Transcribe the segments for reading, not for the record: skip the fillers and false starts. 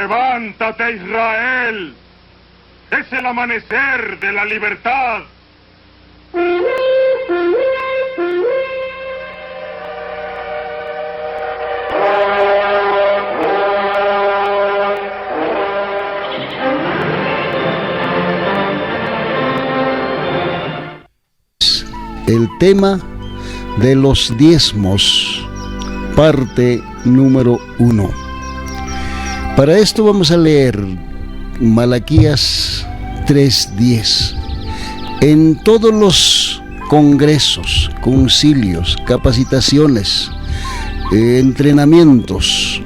Levántate, Israel. Es el amanecer de la libertad. El tema de los diezmos, parte número 1. Para esto vamos a leer Malaquías 3:10. En todos los congresos, concilios, capacitaciones, entrenamientos,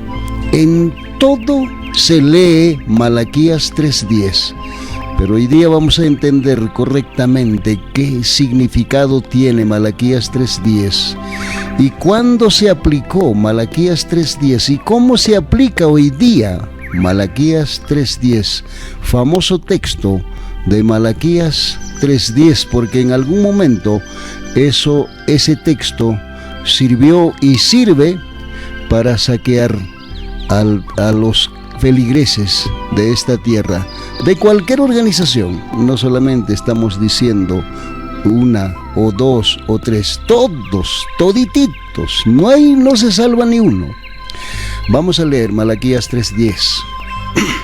en todo se lee Malaquías 3:10. Pero hoy día vamos a entender correctamente qué significado tiene Malaquías 3:10 y cuándo se aplicó Malaquías 3:10 y cómo se aplica hoy día Malaquías 3:10, famoso texto de Malaquías 3:10, porque en algún momento ese texto sirvió y sirve para saquear a los feligreses de esta tierra, de cualquier organización. No solamente estamos diciendo una o dos o tres, todos, todititos, no se salva ni uno. Vamos a leer Malaquías 3:10.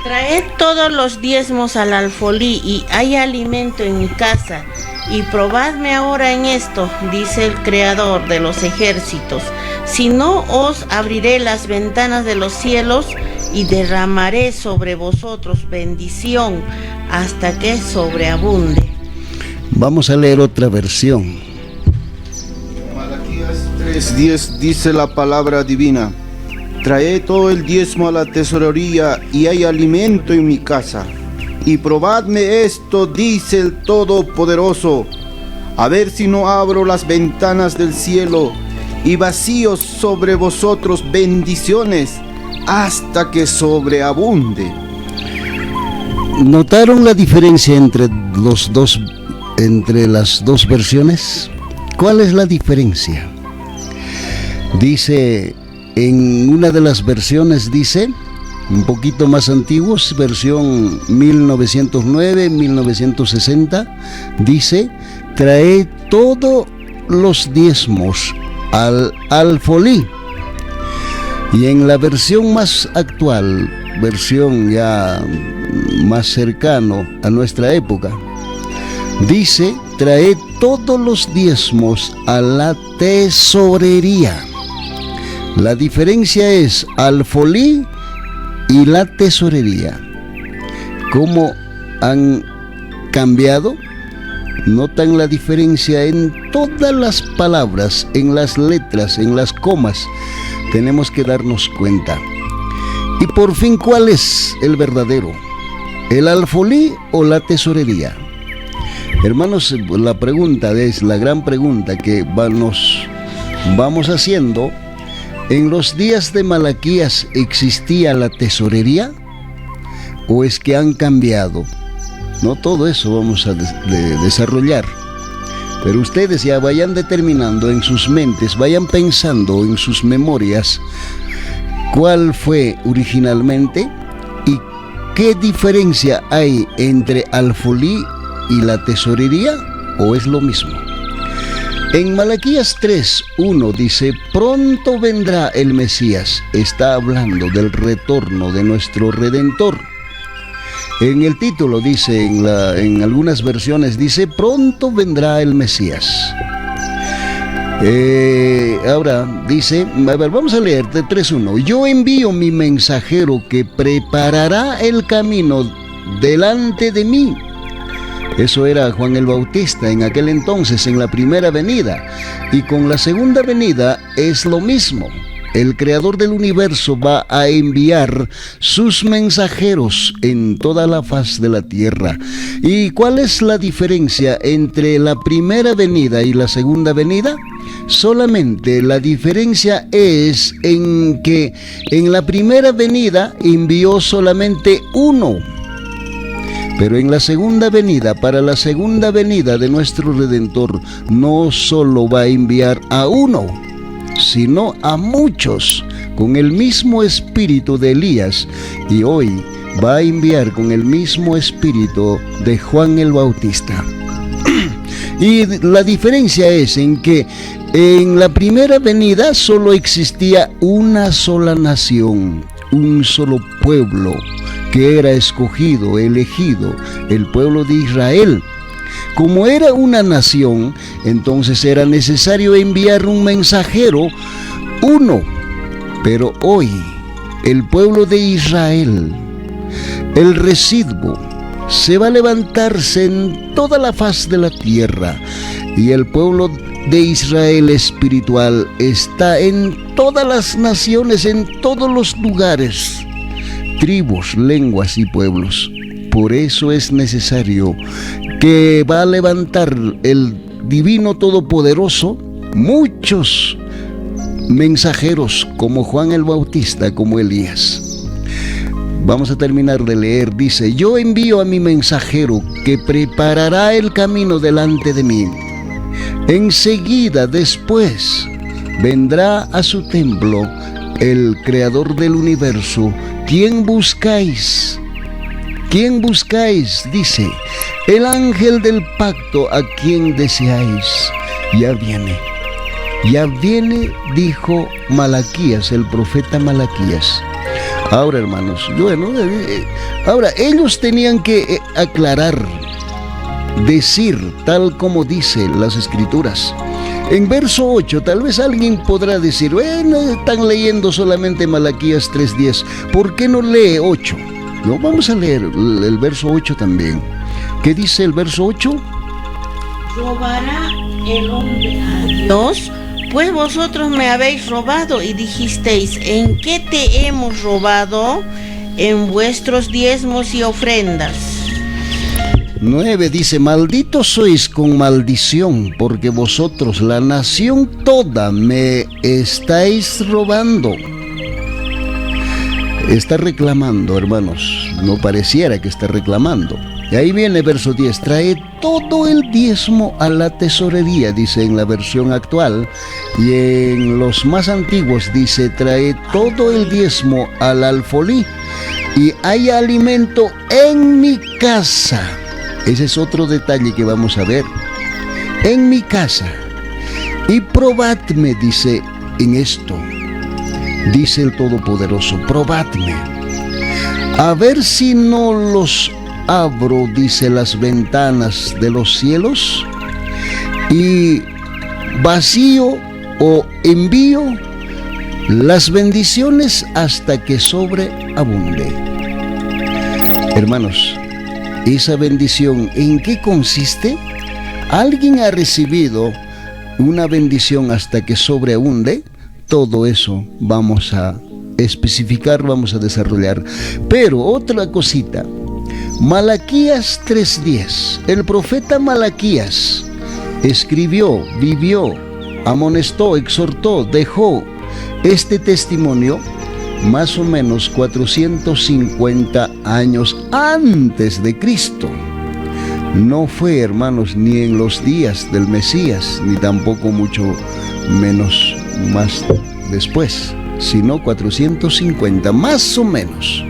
Traed todos los diezmos al alfolí y hay alimento en mi casa, y probadme ahora en esto, dice el Creador de los ejércitos. Si no, os abriré las ventanas de los cielos y derramaré sobre vosotros bendición hasta que sobreabunde. Vamos a leer otra versión. Malaquías 3:10 dice la palabra divina: traed todo el diezmo a la tesorería y hay alimento en mi casa. Y probadme esto, dice el Todopoderoso, a ver si no abro las ventanas del cielo y vacío sobre vosotros bendiciones hasta que sobreabunde. ¿Notaron la diferencia entre las dos versiones? ¿Cuál es la diferencia? Dice, en una de las versiones dice, un poquito más antiguos, versión 1909, 1960, dice: trae todos los diezmos al alfolí. Y en la versión más actual, versión ya más cercano a nuestra época, dice: trae todos los diezmos a la tesorería. La diferencia es alfolí y la tesorería. ¿Cómo han cambiado? ¿Notan la diferencia en todas las palabras, en las letras, en las comas? Tenemos que darnos cuenta. Y por fin, ¿cuál es el verdadero? ¿El alfolí o la tesorería? Hermanos, la pregunta es la gran pregunta que nos vamos haciendo. ¿En los días de Malaquías existía la tesorería? ¿O es que han cambiado? No, todo eso vamos a desarrollar. Pero ustedes ya vayan determinando en sus mentes, vayan pensando en sus memorias cuál fue originalmente y qué diferencia hay entre alfolí y la tesorería, o es lo mismo. En Malaquías 3:1 dice: pronto vendrá el Mesías. Está hablando del retorno de nuestro Redentor. En el título dice, en algunas versiones dice: pronto vendrá el Mesías. Ahora dice, vamos a leer de 3:1. Yo envío mi mensajero que preparará el camino delante de mí. Eso era Juan el Bautista en aquel entonces, en la primera venida. Y con la segunda venida es lo mismo. El Creador del universo va a enviar sus mensajeros en toda la faz de la tierra. ¿Y cuál es la diferencia entre la primera venida y la segunda venida? Solamente la diferencia es en que en la primera venida envió solamente uno. Pero en la segunda venida, para la segunda venida de nuestro Redentor, no solo va a enviar a uno, sino a muchos con el mismo espíritu de Elías, y hoy va a enviar con el mismo espíritu de Juan el Bautista. Y la diferencia es en que en la primera venida solo existía una sola nación, un solo pueblo que era escogido, elegido, el pueblo de Israel. Como era una nación, entonces era necesario enviar un mensajero, uno. Pero hoy, el pueblo de Israel, el residuo, se va a levantarse en toda la faz de la tierra, y el pueblo de Israel espiritual está en todas las naciones, en todos los lugares, tribus, lenguas y pueblos. Por eso es necesario que va a levantar el Divino Todopoderoso muchos mensajeros como Juan el Bautista, como Elías. Vamos a terminar de leer. Dice: yo envío a mi mensajero que preparará el camino delante de mí. Enseguida después vendrá a su templo el Creador del universo. ¿Quién buscáis? ¿Quién buscáis? Dice: el ángel del pacto a quien deseáis. Ya viene, dijo Malaquías, el profeta Malaquías. Ahora, hermanos, bueno, ahora ellos tenían que aclarar, decir tal como dice las Escrituras. En verso 8, tal vez alguien podrá decir: bueno, están leyendo solamente Malaquías 3:10, ¿por qué no lee 8? No, vamos a leer el verso 8 también. ¿Qué dice el verso 8? ¿Robará el hombre a Dios? Pues vosotros me habéis robado y dijisteis: ¿en qué te hemos robado? En vuestros diezmos y ofrendas. 9 dice: malditos sois con maldición, porque vosotros, la nación toda, me estáis robando. Está reclamando, hermanos, no pareciera que está reclamando. Y ahí viene verso 10: trae todo el diezmo a la tesorería, dice en la versión actual, y en los más antiguos dice: trae todo el diezmo al alfolí, y hay alimento en mi casa. Ese es otro detalle que vamos a ver. En mi casa. Y probadme, dice, en esto, dice el Todopoderoso: probadme, a ver si no los abro, dice, las ventanas de los cielos, y vacío o envío las bendiciones hasta que sobreabunde. Hermanos, esa bendición, ¿en qué consiste? ¿Alguien ha recibido una bendición hasta que sobreabunde? Todo eso vamos a especificar, vamos a desarrollar. Pero otra cosita, Malaquías 3:10, el profeta Malaquías escribió, vivió, amonestó, exhortó, dejó este testimonio más o menos 450 años antes de Cristo. No fue, hermanos, ni en los días del Mesías, ni tampoco mucho menos más después, sino 450, más o menos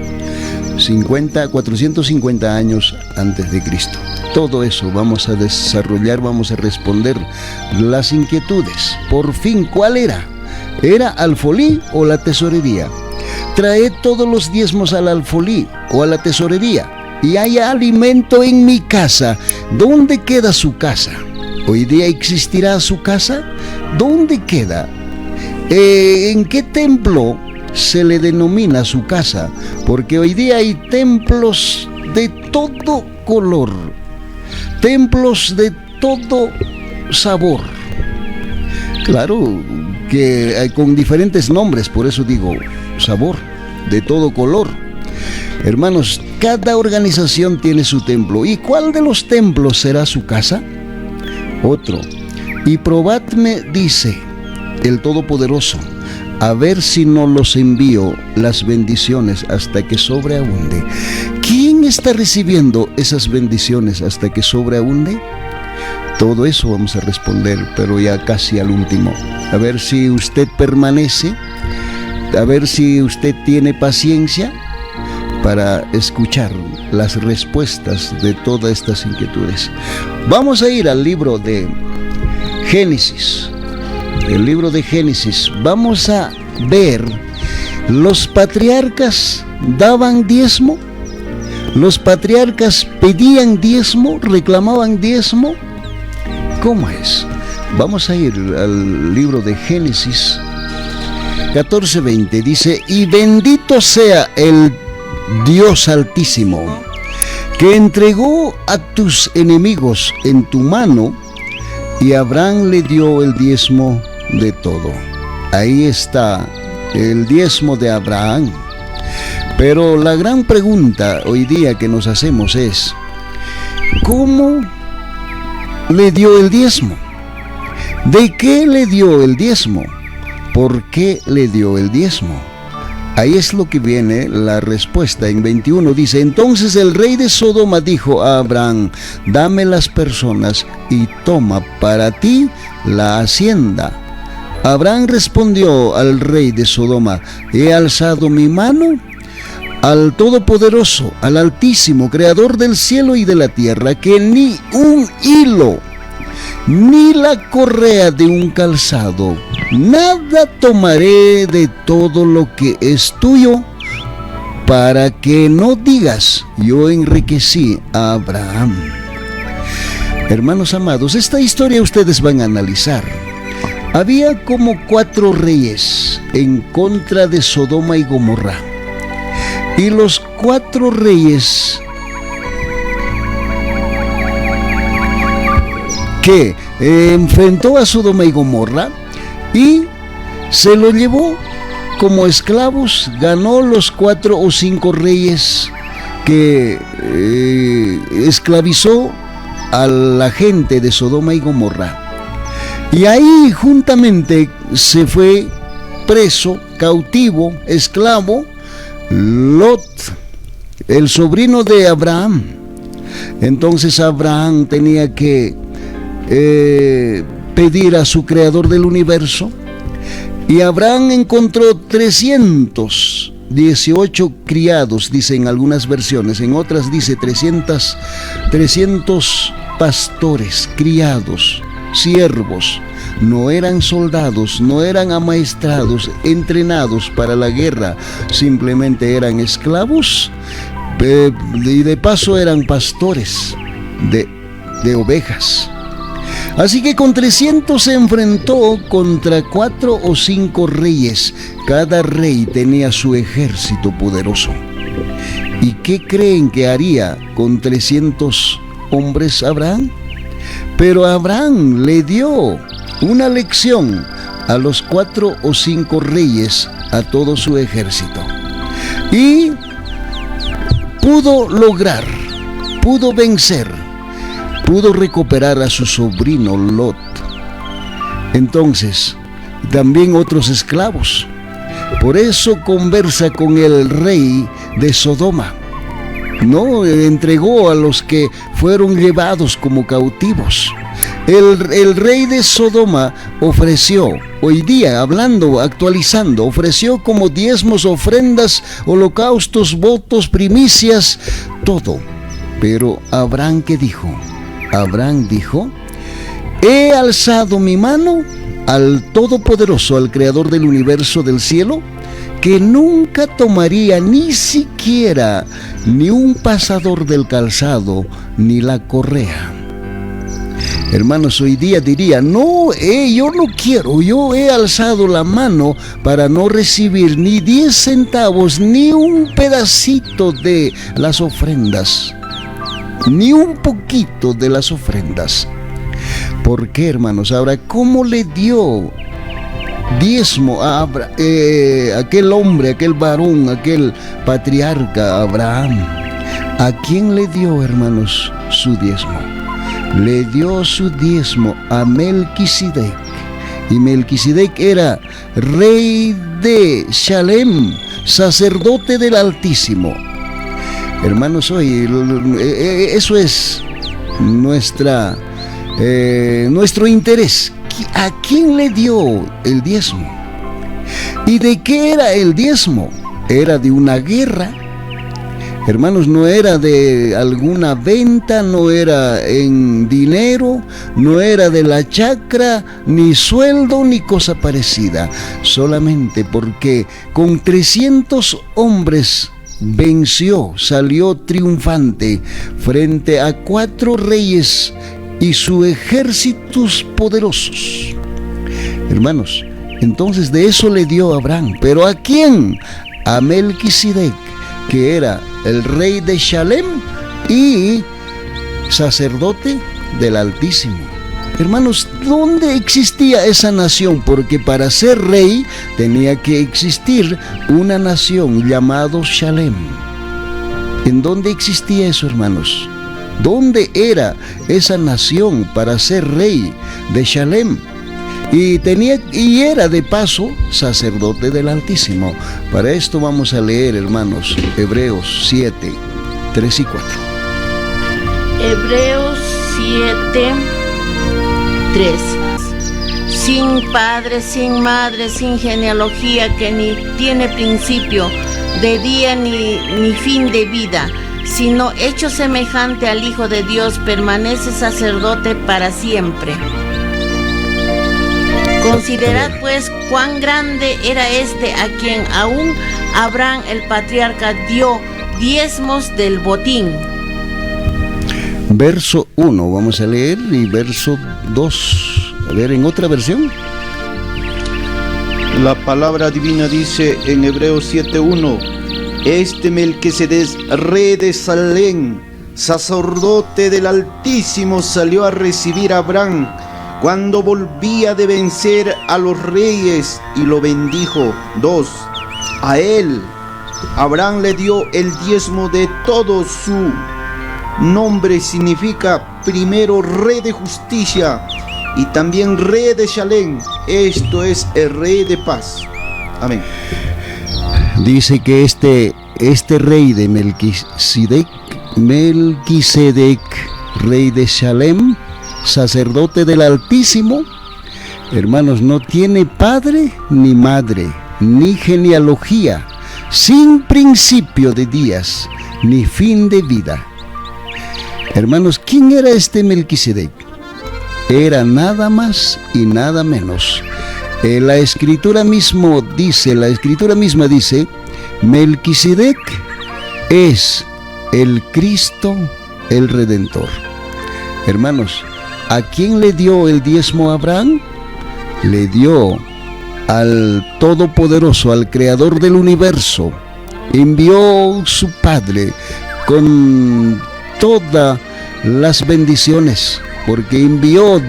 450 años antes de Cristo. Todo eso vamos a desarrollar, vamos a responder las inquietudes. Por fin, ¿cuál era? ¿Era alfolí o la tesorería? Traed todos los diezmos al alfolí o a la tesorería, y haya alimento en mi casa. ¿Dónde queda su casa? ¿Hoy día existirá su casa? ¿Dónde queda? ¿En qué templo se le denomina su casa? Porque hoy día hay templos de todo color, templos de todo sabor. Claro que con diferentes nombres, por eso digo sabor, de todo color. Hermanos, cada organización tiene su templo. ¿Y cuál de los templos será su casa? Otro: y probadme, dice el Todopoderoso, a ver si no los envío las bendiciones hasta que sobreabunde. ¿Quién está recibiendo esas bendiciones hasta que sobreabunde? Todo eso vamos a responder, pero ya casi al último. A ver si usted permanece A ver si usted tiene paciencia para escuchar las respuestas de todas estas inquietudes. Vamos a ir al libro de Génesis. El libro de Génesis. Vamos a ver, ¿los patriarcas daban diezmo? ¿Los patriarcas pedían diezmo? ¿Reclamaban diezmo? ¿Cómo es? Vamos a ir al libro de Génesis 14:20. Dice: y bendito sea el Dios Altísimo, que entregó a tus enemigos en tu mano, y Abraham le dio el diezmo de todo. Ahí está el diezmo de Abraham. Pero la gran pregunta hoy día que nos hacemos es: ¿cómo le dio el diezmo? ¿De qué le dio el diezmo? ¿Por qué le dio el diezmo? Ahí es lo que viene la respuesta. En 21 dice: entonces el rey de Sodoma dijo a Abraham: dame las personas y toma para ti la hacienda. Abraham respondió al rey de Sodoma: he alzado mi mano al Todopoderoso, al Altísimo, Creador del cielo y de la tierra, que ni un hilo, ni la correa de un calzado, nada tomaré de todo lo que es tuyo, para que no digas: yo enriquecí a Abraham. Hermanos amados, esta historia ustedes van a analizar. Había como 4 reyes en contra de Sodoma y Gomorra. Y los 4 reyes que enfrentó a Sodoma y Gomorra y se lo llevó como esclavos, ganó los 4 o 5 reyes que esclavizó a la gente de Sodoma y Gomorra. Y ahí juntamente se fue preso, cautivo, esclavo, Lot, el sobrino de Abraham. Entonces Abraham tenía que pedir a su creador del universo, y Abraham encontró 318 criados, dice en algunas versiones, en otras dice 300 pastores, criados, siervos. No eran soldados, no eran amaestrados, entrenados para la guerra, simplemente eran esclavos, y de paso eran pastores de ovejas. Así que con 300 se enfrentó contra 4 o 5 reyes. Cada rey tenía su ejército poderoso. ¿Y qué creen que haría con 300 hombres Abraham? Pero Abraham le dio una lección a los 4 o 5 reyes, a todo su ejército. Y pudo lograr, pudo vencer, pudo recuperar a su sobrino Lot. Entonces, también otros esclavos. Por eso conversa con el rey de Sodoma. No, entregó a los que fueron llevados como cautivos. El rey de Sodoma ofreció, hoy día hablando, actualizando, ofreció como diezmos, ofrendas, holocaustos, votos, primicias, todo. Pero Abraham, ¿qué dijo? Abraham dijo: he alzado mi mano al Todopoderoso, al Creador del universo, del cielo, que nunca tomaría ni siquiera ni un pasador del calzado, ni la correa. Hermanos, hoy día diría: no, yo no quiero, yo he alzado la mano para no recibir ni 10 centavos, ni un pedacito de las ofrendas, ni un poquito de las ofrendas. ¿Por qué, hermanos? Ahora, ¿cómo le dio diezmo a aquel hombre, aquel varón, aquel patriarca Abraham? ¿A quién le dio, hermanos, su diezmo? Le dio su diezmo a Melquisedec. Y Melquisedec era rey de Salem, sacerdote del Altísimo. Hermanos, hoy eso es nuestro interés. ¿A quién le dio el diezmo? ¿Y de qué era el diezmo? Era de una guerra. Hermanos, no era de alguna venta, no era en dinero, no era de la chacra, ni sueldo, ni cosa parecida. Solamente porque con 300 hombres venció, salió triunfante frente a 4 reyes y sus ejércitos poderosos. Hermanos, entonces de eso le dio Abraham. ¿Pero a quién? A Melquisedec, que era el rey de Shalem y sacerdote del Altísimo. Hermanos, ¿dónde existía esa nación? Porque para ser rey tenía que existir una nación llamada Shalem. ¿En dónde existía eso, hermanos? ¿Dónde era esa nación para ser rey de Shalem? Y era de paso sacerdote del Altísimo. Para esto vamos a leer, hermanos, Hebreos 7, 3 y 4. Hebreos 7, 3. Sin padre, sin madre, sin genealogía, que ni tiene principio de día ni fin de vida, sino hecho semejante al Hijo de Dios, permanece sacerdote para siempre. Considerad pues cuán grande era este, a quien aún Abraham el patriarca dio diezmos del botín. Verso 1, vamos a leer, y verso 2. A ver, en otra versión. La palabra divina dice en Hebreos 7:1: Este Melquisedec, rey de Salem, sacerdote del Altísimo, salió a recibir a Abraham cuando volvía de vencer a los reyes y lo bendijo. 2. A él, Abraham le dio el diezmo de todo su nombre, significa primero rey de justicia y también rey de Shalem, esto es el rey de paz. Amén. Dice que este rey de Melquisedec, rey de Shalem, sacerdote del Altísimo, hermanos, no tiene padre ni madre, ni genealogía, sin principio de días, ni fin de vida. Hermanos, ¿quién era este Melquisedec? Era nada más y nada menos. La escritura misma dice, Melquisedec es el Cristo, el Redentor. Hermanos, ¿a quién le dio el diezmo a Abraham? Le dio al Todopoderoso, al Creador del universo. Envió su Padre con todas las bendiciones, porque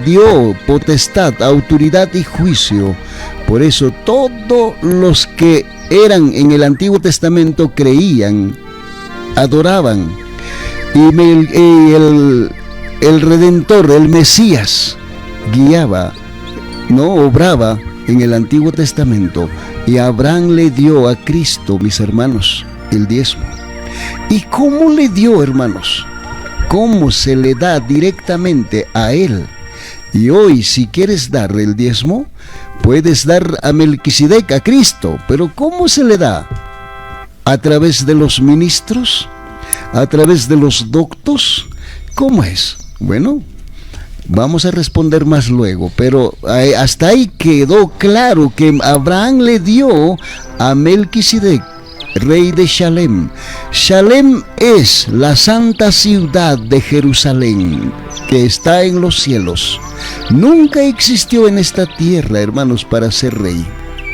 dio potestad, autoridad y juicio. Por eso todos los que eran en el Antiguo Testamento creían, adoraban, y el Redentor, el Mesías, guiaba, obraba en el Antiguo Testamento, y Abraham le dio a Cristo, mis hermanos, el diezmo. ¿Y cómo le dio, hermanos? ¿Cómo se le da directamente a él? Y hoy, si quieres dar el diezmo, puedes dar a Melquisedec, a Cristo, pero ¿cómo se le da? ¿A través de los ministros? ¿A través de los doctos? ¿Cómo es? Bueno, vamos a responder más luego, pero hasta ahí quedó claro que Abraham le dio a Melquisedec, rey de Shalem. Shalem es la santa ciudad de Jerusalén, que está en los cielos. Nunca existió en esta tierra, hermanos, para ser rey.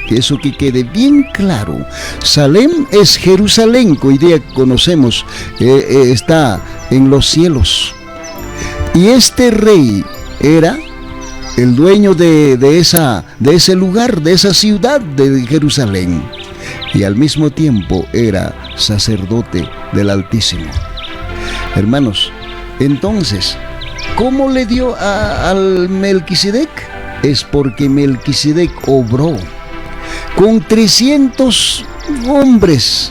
Eso que quede bien claro. Salem es Jerusalén, que hoy día conocemos, está en los cielos. Y este rey era el dueño de ese lugar, de esa ciudad de Jerusalén. Y al mismo tiempo era sacerdote del Altísimo. Hermanos, entonces, ¿cómo le dio al Melquisedec? Es porque Melquisedec obró con 300 hombres.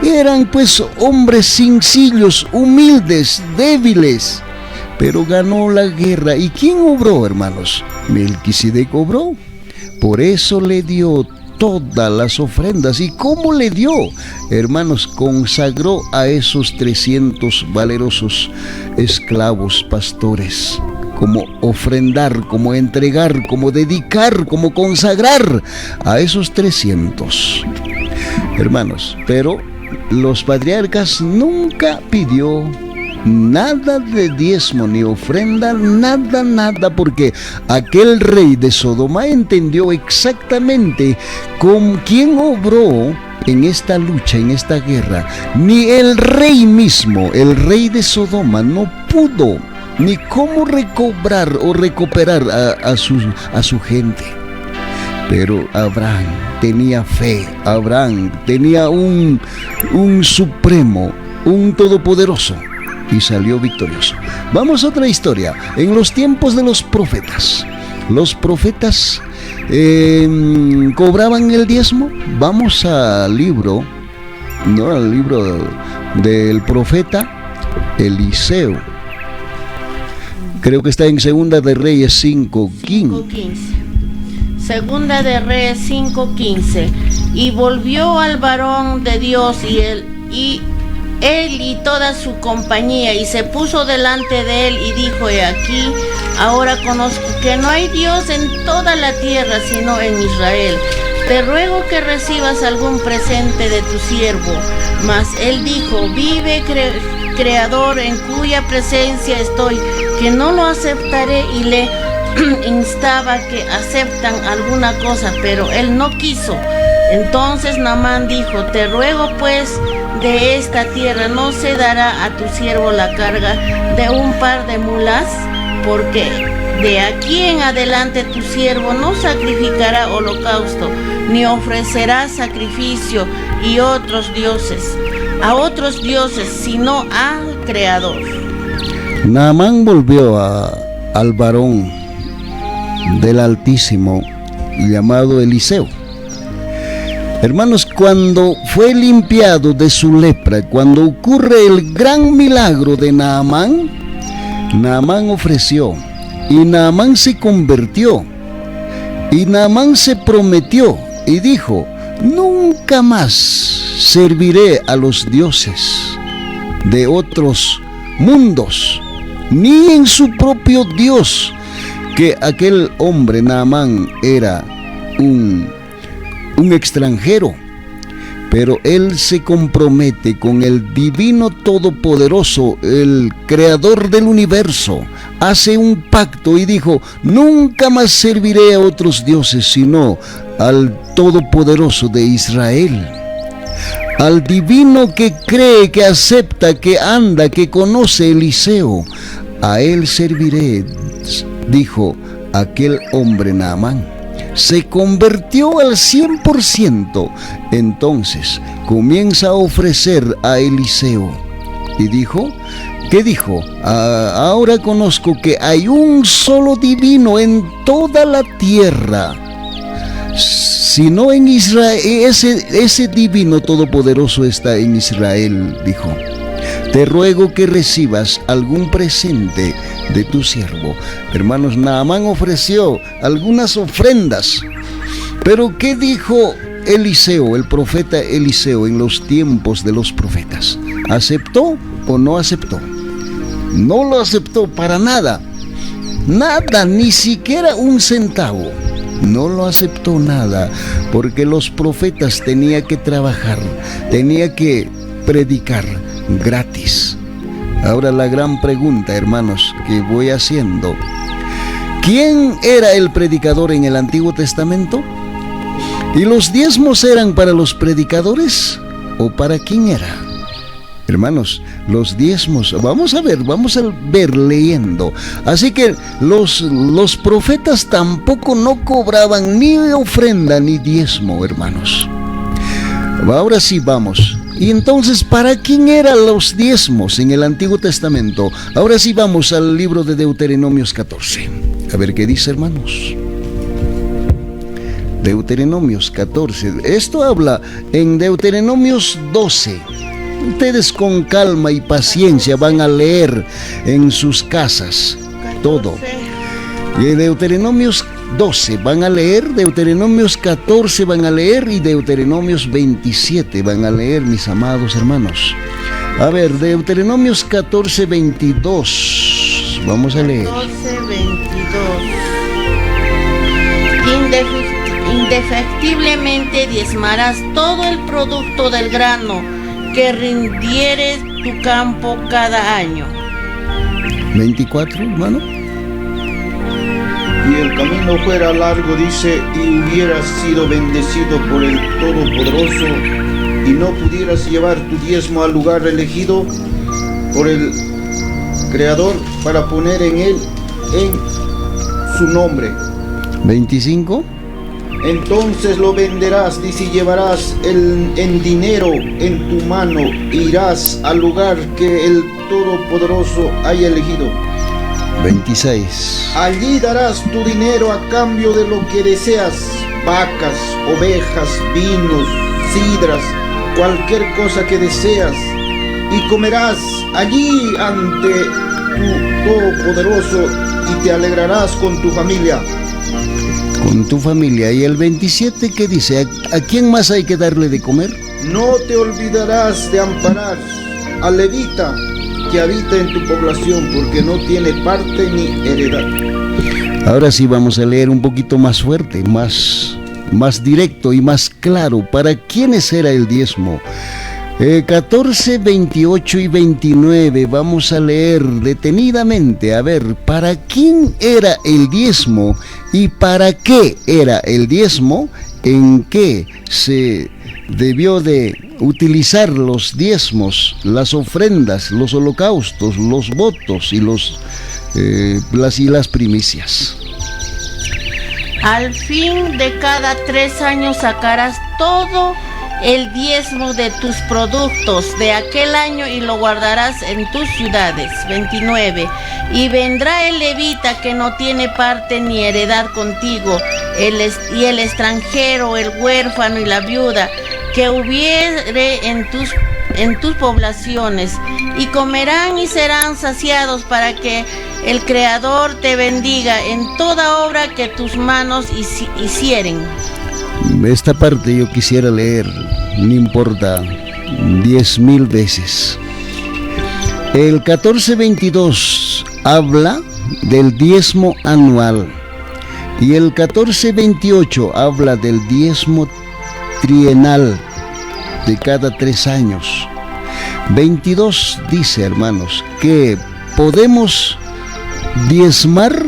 Eran pues hombres sencillos, humildes, débiles, pero ganó la guerra. ¿Y quién obró, hermanos? Melquisedec obró. Por eso le dio todas las ofrendas. ¿Y cómo le dio? Hermanos, consagró a esos 300 valerosos esclavos pastores, como ofrendar, como entregar, como dedicar, como consagrar a esos 300. Hermanos, pero los patriarcas nunca pidió nada de diezmo ni ofrenda, nada, porque aquel rey de Sodoma entendió exactamente con quién obró en esta lucha, en esta guerra. Ni el rey mismo, el rey de Sodoma, no pudo ni cómo recobrar o recuperar a su gente. Pero Abraham tenía fe, Abraham tenía un supremo, un todopoderoso, y salió victorioso. Vamos a otra historia. En los tiempos de los profetas cobraban el diezmo. Vamos al libro del profeta Eliseo. Creo que está en Segunda de Reyes 5:15. Segunda de Reyes 5:15. Y volvió al varón de Dios y él y toda su compañía, y se puso delante de él y dijo: he aquí, ahora conozco que no hay Dios en toda la tierra sino en Israel. Te ruego que recibas algún presente de tu siervo. Mas él dijo: vive Creador en cuya presencia estoy, que no lo aceptaré. Y le instaba que aceptan alguna cosa, pero él no quiso. Entonces Naamán dijo: te ruego pues, de esta tierra no se dará a tu siervo la carga de un par de mulas, porque de aquí en adelante tu siervo no sacrificará holocausto, ni ofrecerá sacrificio a otros dioses, sino al Creador. Naamán volvió al varón del Altísimo llamado Eliseo. Hermanos, cuando fue limpiado de su lepra, cuando ocurre el gran milagro de Naamán, Naamán ofreció, y Naamán se convirtió, y Naamán se prometió y dijo: nunca más serviré a los dioses de otros mundos, ni en su propio Dios. Que aquel hombre Naamán era un extranjero, pero él se compromete con el divino todopoderoso, el creador del universo. Hace un pacto y dijo: nunca más serviré a otros dioses sino al todopoderoso de Israel, al divino que cree, que acepta, que anda, que conoce. Eliseo, a él serviré, dijo aquel hombre Naamán. Se convirtió al 100%. Entonces comienza a ofrecer a Eliseo y dijo: ¿qué dijo? Ahora conozco que hay un solo divino en toda la tierra, sino en Israel. Ese divino todopoderoso está en Israel, dijo. Te ruego que recibas algún presente de tu siervo. Hermanos, Naamán ofreció algunas ofrendas. Pero ¿qué dijo Eliseo, el profeta Eliseo, en los tiempos de los profetas? ¿Aceptó o no aceptó? No lo aceptó para nada. Nada, ni siquiera un centavo. No lo aceptó nada, porque los profetas tenían que trabajar, tenían que predicar gratis. Ahora la gran pregunta, hermanos, que voy haciendo: ¿quién era el predicador en el Antiguo Testamento? ¿Y los diezmos eran para los predicadores o para quién era? Hermanos, los diezmos, vamos a ver leyendo. Así que los profetas tampoco no cobraban ni ofrenda ni diezmo, hermanos. Ahora sí vamos. Y entonces, ¿para quién eran los diezmos en el Antiguo Testamento? Ahora sí vamos al libro de Deuteronomios 14. A ver qué dice, hermanos. Deuteronomios 14. Esto habla en Deuteronomios 12. Ustedes con calma y paciencia van a leer en sus casas todo. Y en Deuteronomios 12 van a leer, Deuteronomios 14 van a leer y Deuteronomios 27 van a leer, mis amados hermanos. A ver, Deuteronomios 14, 22. Vamos a leer. 14, 22. Indefectiblemente diezmarás todo el producto del grano que rindieres tu campo cada año. 24, hermano. Y el camino fuera largo, dice, y hubieras sido bendecido por el Todopoderoso, y no pudieras llevar tu diezmo al lugar elegido por el Creador para poner en él su nombre. 25. Entonces lo venderás, dice, y llevarás en dinero en tu mano, e irás al lugar que el Todopoderoso haya elegido. 26. Allí darás tu dinero a cambio de lo que deseas: vacas, ovejas, vinos, sidras, cualquier cosa que deseas, y comerás allí ante tu Todopoderoso y te alegrarás con tu familia. Con tu familia. Y el 27, ¿qué dice? ¿A quién más hay que darle de comer? No te olvidarás de amparar al levita que habita en tu población, porque no tiene parte ni heredad. Ahora sí vamos a leer un poquito más fuerte, más directo y más claro. ¿Para quiénes era el diezmo? 14, 28 y 29, vamos a leer detenidamente. A ver, ¿para quién era el diezmo y para qué era el diezmo? ¿En qué se debió de utilizar los diezmos, las ofrendas, los holocaustos, los votos y las primicias? Al fin de cada 3 años sacarás todo el diezmo de tus productos de aquel año y lo guardarás en tus ciudades. 29. Y vendrá el levita que no tiene parte ni heredad contigo, y el extranjero, el huérfano y la viuda que hubiere en tus poblaciones, y comerán y serán saciados, para que el Creador te bendiga en toda obra que tus manos hicieren. Esta parte yo quisiera leer, no importa, 10,000 veces. El 14:22 habla del diezmo anual y el 14:28 habla del diezmo trienal de cada 3 años. 22 dice, hermanos, que podemos diezmar.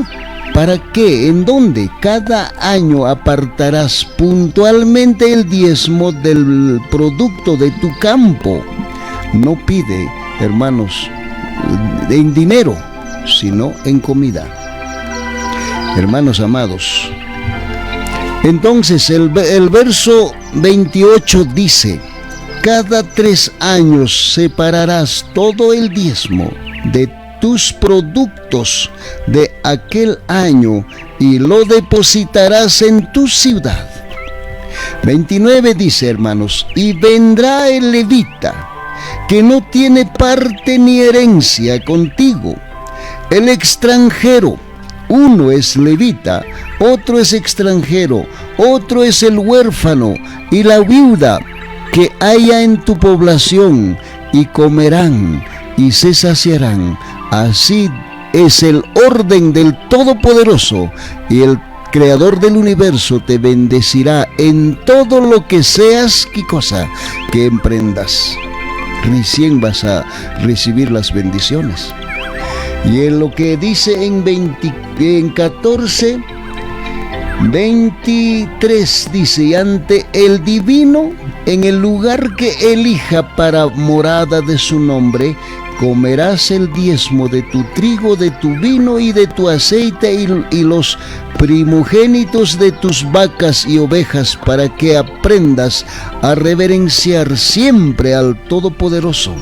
¿Para qué? ¿En dónde? Cada año apartarás puntualmente el diezmo del producto de tu campo. No pide, hermanos, en dinero, sino en comida. Hermanos amados, entonces el verso 28 dice: cada 3 años separarás todo el diezmo de tus productos de aquel año y lo depositarás en tu ciudad. 29 dice, hermanos, y vendrá el levita que no tiene parte ni herencia contigo, el extranjero. Uno es levita, otro es extranjero, otro es el huérfano y la viuda que haya en tu población, y comerán y se saciarán. Así es el orden del Todopoderoso, y el Creador del universo te bendecirá en todo lo que seas, ¿qué cosa? Que emprendas. Recién vas a recibir las bendiciones. Y en lo que dice en 14, 23 dice: y ante el divino, en el lugar que elija para morada de su nombre, comerás el diezmo de tu trigo, de tu vino y de tu aceite, y los primogénitos de tus vacas y ovejas, para que aprendas a reverenciar siempre al Todopoderoso.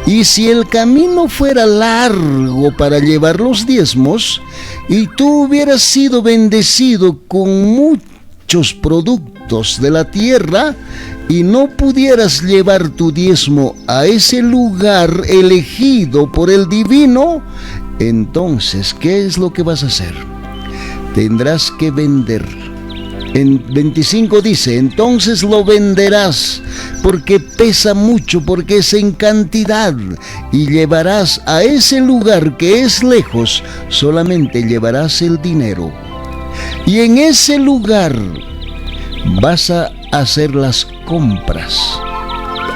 Y si el camino fuera largo para llevar los diezmos, y tú hubieras sido bendecido con muchos productos de la tierra, y no pudieras llevar tu diezmo a ese lugar elegido por el divino, entonces, ¿qué es lo que vas a hacer? tendrás que vender. En 25 dice, entonces lo venderás, porque pesa mucho, porque es en cantidad, y llevarás a ese lugar que es lejos, solamente llevarás el dinero. Y en ese lugar vas a hacer las compras.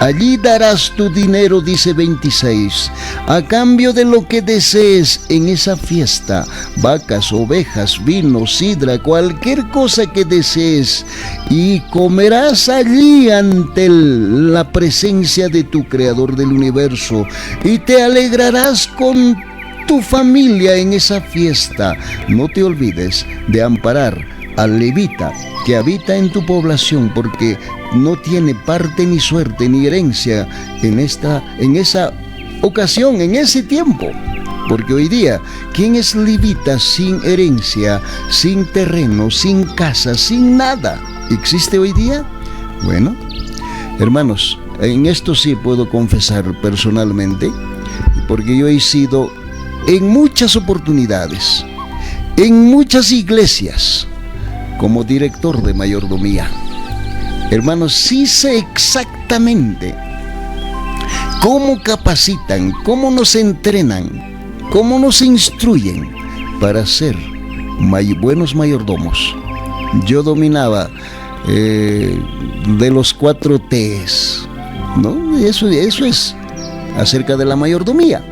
Allí darás tu dinero, dice 26, a cambio de lo que desees en esa fiesta, vacas, ovejas, vino, sidra, cualquier cosa que desees, y comerás allí ante la presencia de tu Creador del universo, y te alegrarás con tu familia en esa fiesta. No te olvides de amparar al levita que habita en tu población, porque no tiene parte ni suerte ni herencia en esa ocasión, en ese tiempo. Porque hoy día, ¿quién es levita sin herencia, sin terreno, sin casa, sin nada? ¿Existe hoy día? Bueno, hermanos, en esto sí puedo confesar personalmente, porque yo he sido en muchas oportunidades, en muchas iglesias, como director de mayordomía. Hermanos, sí sé exactamente cómo capacitan, cómo nos entrenan, cómo nos instruyen para ser buenos mayordomos. Yo dominaba de los 4 T's, ¿no? Eso es acerca de la mayordomía.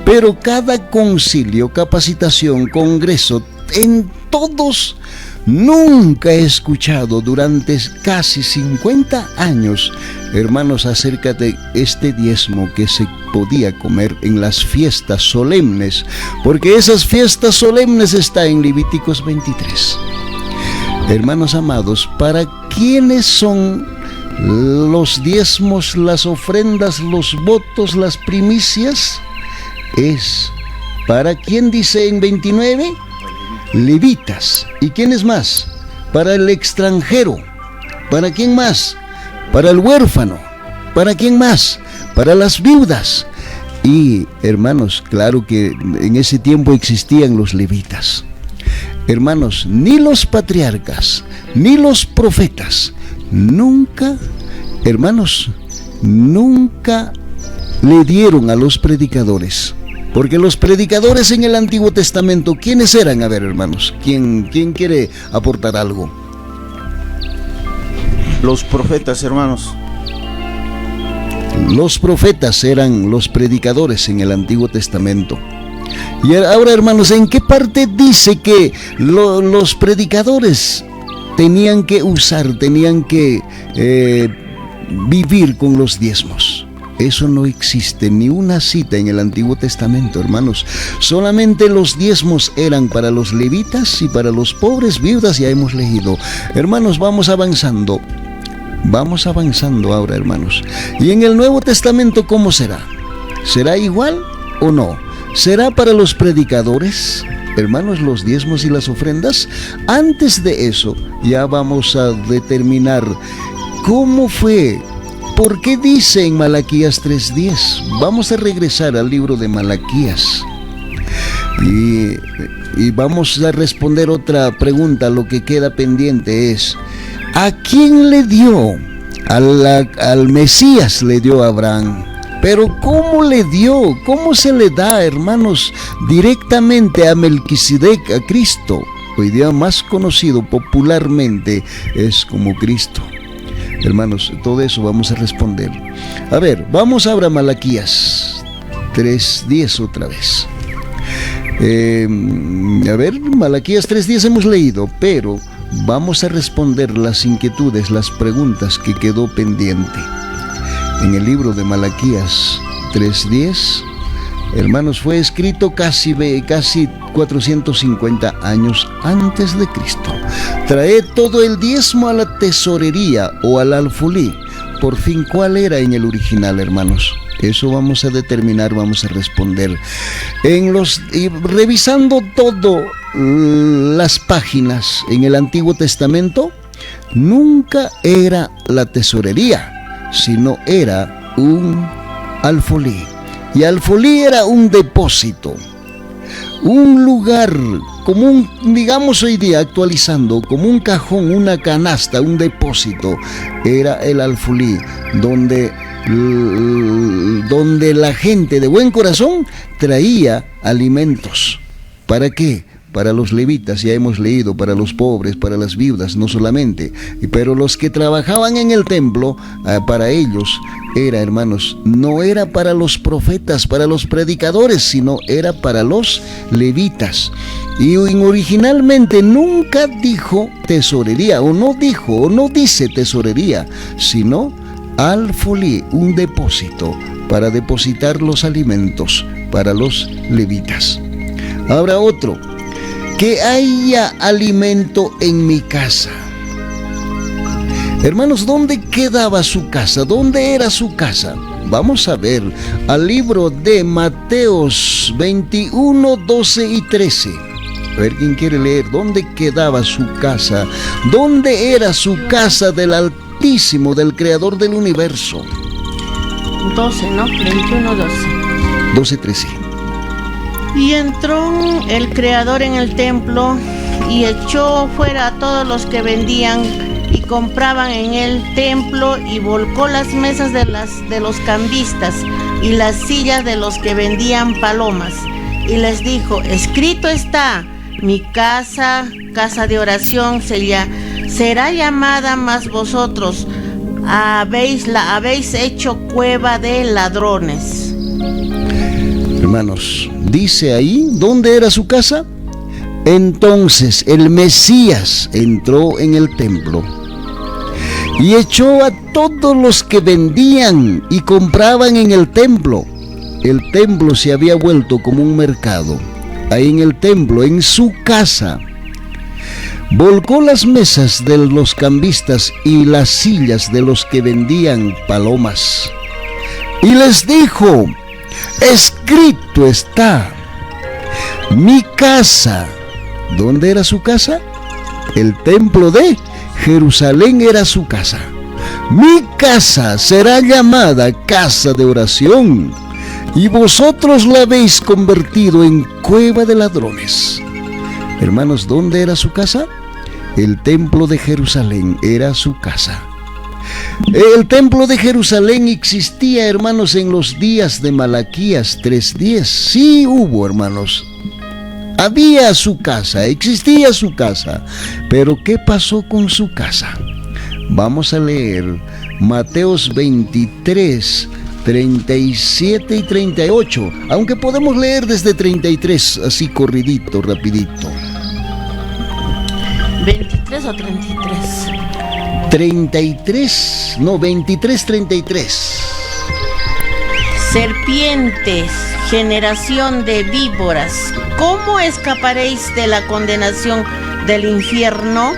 Pero cada concilio, capacitación, congreso, en todos, nunca he escuchado durante casi 50 años, hermanos, acerca de este diezmo que se podía comer en las fiestas solemnes, porque esas fiestas solemnes están en Levíticos 23. Hermanos amados, ¿para quiénes son los diezmos, las ofrendas, los votos, las primicias? Es para quién, dice en 29, levitas. ¿Y quiénes más? Para el extranjero. ¿Para quién más? Para el huérfano. ¿Para quién más? Para las viudas. Y hermanos, claro que en ese tiempo existían los levitas. Hermanos, ni los patriarcas, ni los profetas, nunca, hermanos, nunca le dieron a los predicadores. Porque los predicadores en el Antiguo Testamento, ¿quiénes eran? A ver, hermanos, ¿quién quiere aportar algo? Los profetas, hermanos. Los profetas eran los predicadores en el Antiguo Testamento. Y ahora, hermanos, ¿en qué parte dice que los predicadores tenían que usar, tenían que vivir con los diezmos? Eso no existe, ni una cita en el Antiguo Testamento, hermanos. Solamente los diezmos eran para los levitas y para los pobres, viudas, ya hemos leído. Hermanos, vamos avanzando ahora, hermanos. Y en el Nuevo Testamento, ¿cómo será? ¿Será igual o no? ¿Será para los predicadores, hermanos, los diezmos y las ofrendas? Antes de eso, ya vamos a determinar cómo fue. ¿Por qué dice en Malaquías 3:10? Vamos a regresar al libro de Malaquías y vamos a responder otra pregunta. Lo que queda pendiente es, ¿a quién le dio? Al Mesías le dio a Abraham. Pero ¿cómo le dio? ¿Cómo se le da, hermanos? Directamente a Melquisedec, a Cristo. Hoy día más conocido popularmente es como Cristo. Hermanos, todo eso vamos a responder. A ver, vamos ahora a Malaquías 3:10 otra vez. A ver, Malaquías 3:10 hemos leído, pero vamos a responder las inquietudes, las preguntas que quedó pendiente. En el libro de Malaquías 3:10, hermanos, fue escrito casi 450 años antes de Cristo. Traed todo el diezmo a la tesorería o al alfolí. Por fin, ¿cuál era en el original, hermanos? Eso vamos a determinar, vamos a responder. Revisando todo las páginas en el Antiguo Testamento, nunca era la tesorería, sino era un alfolí. Y alfolí era un depósito, un lugar como digamos hoy día, actualizando, como un cajón, una canasta, un depósito, era el alfolí, donde la gente de buen corazón traía alimentos. ¿Para qué? Para los levitas, ya hemos leído, para los pobres, para las viudas, no solamente, pero los que trabajaban en el templo, para ellos era, hermanos, no era para los profetas, para los predicadores, sino era para los levitas. Y originalmente nunca dijo tesorería, o no dice tesorería, sino alfolí, un depósito para depositar los alimentos para los levitas. Ahora otro, que haya alimento en mi casa. Hermanos, ¿dónde quedaba su casa? ¿Dónde era su casa? Vamos a ver al libro de Mateos 21, 12 y 13. A ver quién quiere leer. ¿Dónde quedaba su casa? ¿Dónde era su casa del Altísimo, del Creador del universo? 12, ¿no? 21, 12. 12, 13. Y entró el Creador en el templo y echó fuera a todos los que vendían y compraban en el templo, y volcó las mesas de los cambistas y las sillas de los que vendían palomas, y les dijo: escrito está, mi casa, casa de oración será llamada, mas vosotros la habéis hecho cueva de ladrones. Hermanos, dice ahí, ¿dónde era su casa? Entonces el Mesías entró en el templo y echó a todos los que vendían y compraban en el templo. El templo se había vuelto como un mercado. Ahí en el templo, en su casa, volcó las mesas de los cambistas y las sillas de los que vendían palomas. Y les dijo: escrito está, mi casa. ¿Dónde era su casa? El templo de Jerusalén era su casa. Mi casa será llamada casa de oración, y vosotros la habéis convertido en cueva de ladrones. Hermanos, ¿dónde era su casa? El templo de Jerusalén era su casa. El templo de Jerusalén existía, hermanos, en los días de Malaquías 3:10. Sí hubo, hermanos. Había su casa, existía su casa. Pero ¿qué pasó con su casa? Vamos a leer Mateos 23, 37 y 38. Aunque podemos leer desde 33, así corridito, rapidito. 23 o 33. 33, no, 23, 33. Serpientes, generación de víboras, ¿cómo escaparéis de la condenación del infierno?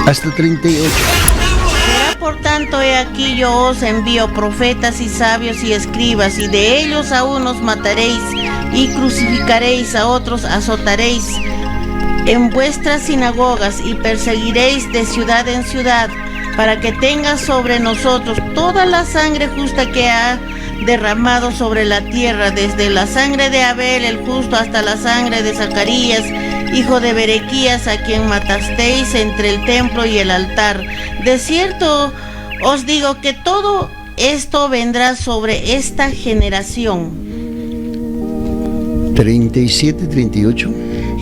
Hasta 38. Será por tanto, he aquí yo os envío profetas y sabios y escribas, y de ellos a unos mataréis y crucificaréis, a otros azotaréis en vuestras sinagogas y perseguiréis de ciudad en ciudad, para que tenga sobre nosotros toda la sangre justa que ha derramado sobre la tierra, desde la sangre de Abel el justo hasta la sangre de Zacarías, hijo de Berequías, a quien matasteis entre el templo y el altar. De cierto os digo que todo esto vendrá sobre esta generación. 37, 38.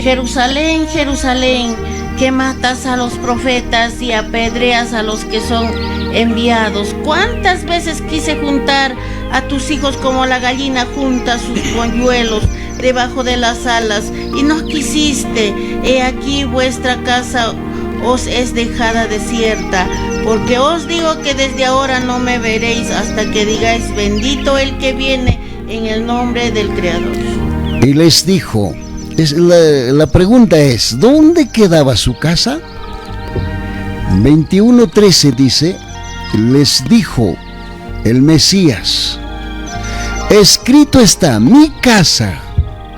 Jerusalén, Jerusalén, que matas a los profetas y apedreas a los que son enviados. ¿Cuántas veces quise juntar a tus hijos como la gallina junta sus polluelos debajo de las alas, y no quisiste? He aquí vuestra casa os es dejada desierta, porque os digo que desde ahora no me veréis hasta que digáis: bendito el que viene en el nombre del Creador. Y les dijo, la pregunta es, ¿dónde quedaba su casa? 21:13 dice, les dijo el Mesías: escrito está, mi casa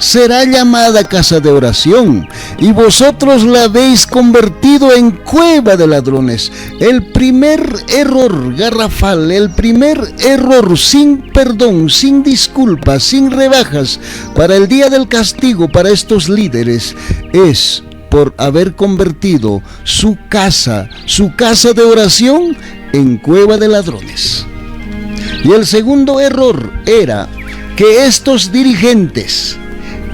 será llamada casa de oración, y vosotros la habéis convertido en cueva de ladrones. El primer error garrafal, el primer error sin perdón, sin disculpas, sin rebajas, para el día del castigo para estos líderes, es por haber convertido su casa de oración, en cueva de ladrones. Y el segundo error era que estos dirigentes,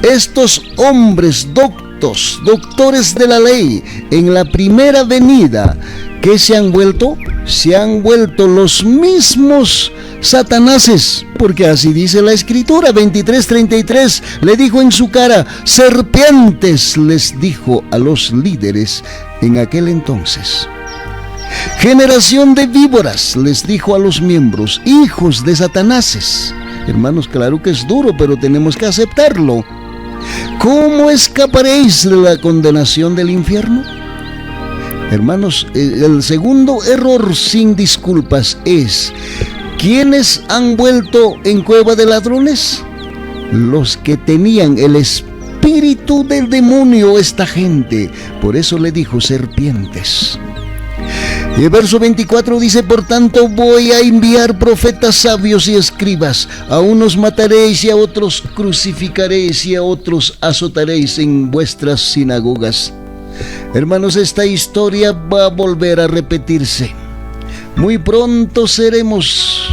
estos hombres doctores de la ley, en la primera venida, ¿qué se han vuelto? Se han vuelto los mismos satanases, porque así dice la Escritura, 23:33, le dijo en su cara, serpientes les dijo a los líderes en aquel entonces. Generación de víboras les dijo a los miembros, hijos de satanases. Hermanos, claro que es duro, pero tenemos que aceptarlo. ¿Cómo escaparéis de la condenación del infierno? Hermanos, el segundo error sin disculpas es, ¿quiénes han vuelto en cueva de ladrones? Los que tenían el espíritu del demonio, esta gente. Por eso le dijo serpientes. Y el verso 24 dice, por tanto voy a enviar profetas sabios y escribas, a unos mataréis y a otros crucificaréis y a otros azotaréis en vuestras sinagogas. Hermanos, esta historia va a volver a repetirse. Muy pronto seremos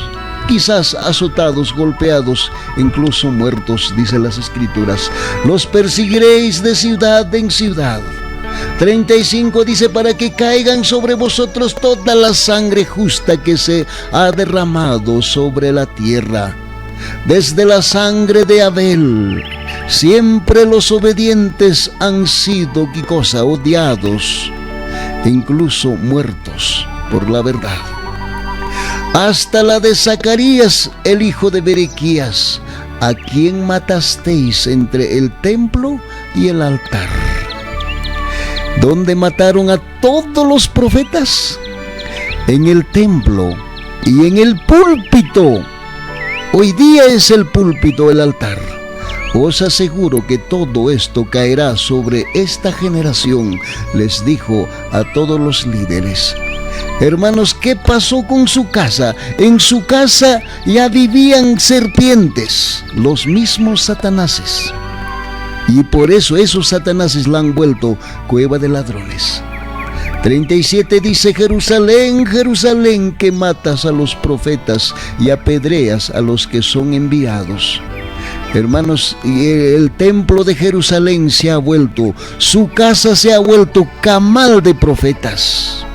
quizás azotados, golpeados, incluso muertos, dice las Escrituras. Los perseguiréis de ciudad en ciudad. 35 dice, para que caigan sobre vosotros toda la sangre justa que se ha derramado sobre la tierra, desde la sangre de Abel. Siempre los obedientes han sido, ¿qué cosa?, odiados, incluso muertos por la verdad. Hasta la de Zacarías, el hijo de Berequías, a quien matasteis entre el templo y el altar. ¿Dónde mataron a todos los profetas? En el templo y en el púlpito. Hoy día es el púlpito el altar. Os aseguro que todo esto caerá sobre esta generación, les dijo a todos los líderes. Hermanos, ¿qué pasó con su casa? En su casa ya vivían serpientes, los mismos satanases. Y por eso esos satanases la han vuelto cueva de ladrones. 37 dice, Jerusalén, Jerusalén, que matas a los profetas y apedreas a los que son enviados. Hermanos, el templo de Jerusalén se ha vuelto, su casa se ha vuelto camal de profetas,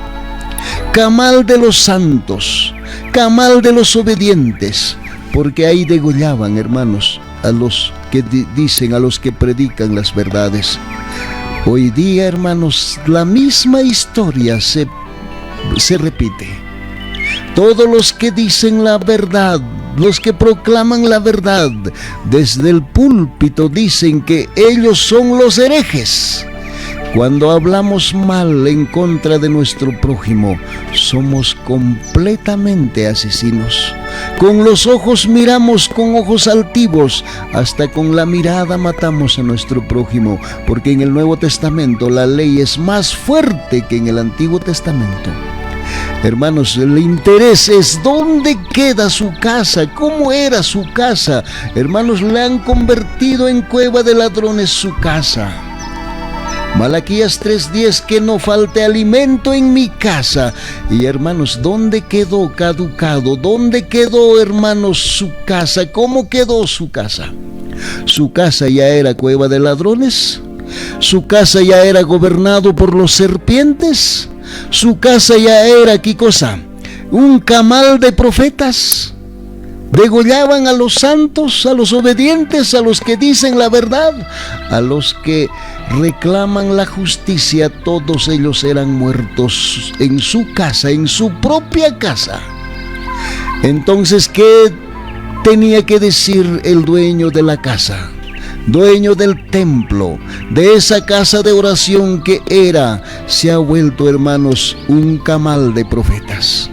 camal de los santos, camal de los obedientes, porque ahí degollaban, hermanos, a los que dicen, a los que predican las verdades. Hoy día, hermanos, la misma historia se repite. Todos los que dicen la verdad, los que proclaman la verdad, desde el púlpito dicen que ellos son los herejes. Cuando hablamos mal en contra de nuestro prójimo, somos completamente asesinos. Con los ojos miramos con ojos altivos, hasta con la mirada matamos a nuestro prójimo, porque en el Nuevo Testamento la ley es más fuerte que en el Antiguo Testamento. Hermanos, el interés es dónde queda su casa, cómo era su casa. Hermanos, le han convertido en cueva de ladrones su casa. Malaquías 3:10, que no falte alimento en mi casa. Y hermanos, ¿dónde quedó caducado? ¿Dónde quedó, hermanos, su casa? ¿Cómo quedó su casa? ¿Su casa ya era cueva de ladrones? ¿Su casa ya era gobernado por los serpientes? ¿Su casa ya era, qué cosa?, un camal de profetas? Degollaban a los santos, a los obedientes, a los que dicen la verdad, a los que reclaman la justicia. Todos ellos eran muertos en su casa, en su propia casa. Entonces, ¿qué tenía que decir el dueño de la casa? Dueño del templo, de esa casa de oración que era, se ha vuelto, hermanos, un camal de profetas.